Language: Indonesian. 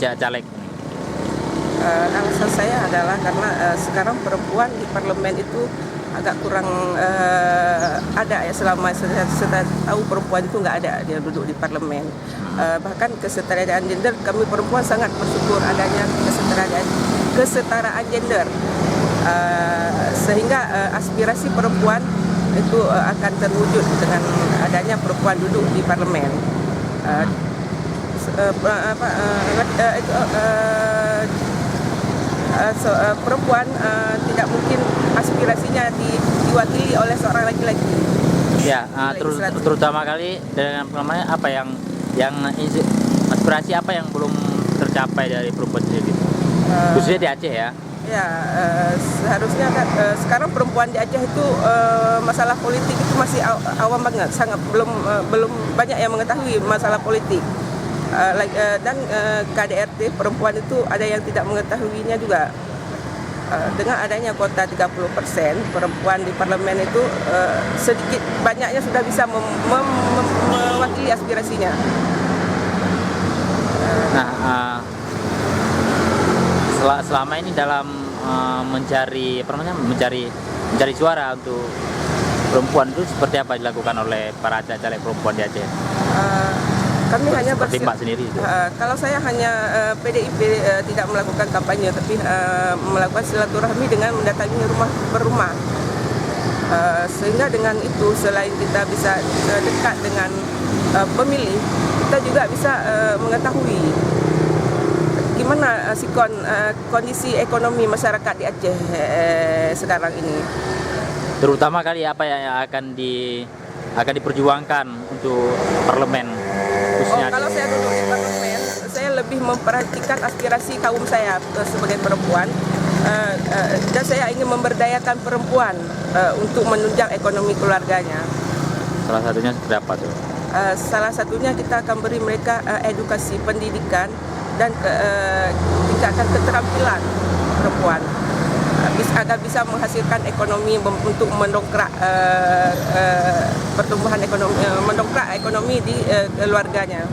Aceh caleg? Alasan saya adalah karena sekarang perempuan di parlemen itu agak kurang ada ya, selama saya tahu perempuan itu nggak ada dia duduk di parlemen. Bahkan kesetaraan gender, kami perempuan sangat bersyukur adanya kesetaraan gender, sehingga aspirasi perempuan itu akan terwujud dengan adanya perempuan duduk di parlemen. Perempuan tidak mungkin aspirasinya diwakili oleh seorang laki-laki. Ya, terutama kali dengan namanya apa yang aspirasi apa yang belum tercapai dari perempuan sendiri, khususnya di Aceh ya? Ya, seharusnya kan sekarang perempuan di Aceh itu masalah politik itu masih awam banget, sangat belum banyak yang mengetahui masalah politik. Dan KDRT perempuan itu ada yang tidak mengetahuinya juga. Dengan adanya kuota 30% perempuan di parlemen itu sedikit banyaknya sudah bisa mewakili aspirasinya. Nah, selama ini dalam mencari suara untuk perempuan itu seperti apa dilakukan oleh para caleg perempuan di Aceh? Kami hanya seperti Mbak sendiri itu. Kalau saya hanya PDIP tidak melakukan kampanye, tapi melakukan silaturahmi dengan mendatangi rumah per rumah. Sehingga dengan itu selain kita bisa dekat dengan pemilih, kita juga bisa mengetahui gimana kondisi ekonomi masyarakat di Aceh sekarang ini. Terutama kali apa yang akan diperjuangkan untuk parlemen khususnya. Kalau saya duduk di parlemen, saya lebih memperhatikan aspirasi kaum saya sebagai perempuan, dan saya ingin memberdayakan perempuan untuk menunjang ekonomi keluarganya. Salah satunya seperti apa tuh? Salah satunya kita akan beri mereka edukasi pendidikan dan tingkatkan keterampilan perempuan agar bisa menghasilkan ekonomi untuk mendongkrak pertumbuhan ekonomi, mendongkrak ekonomi di keluarganya.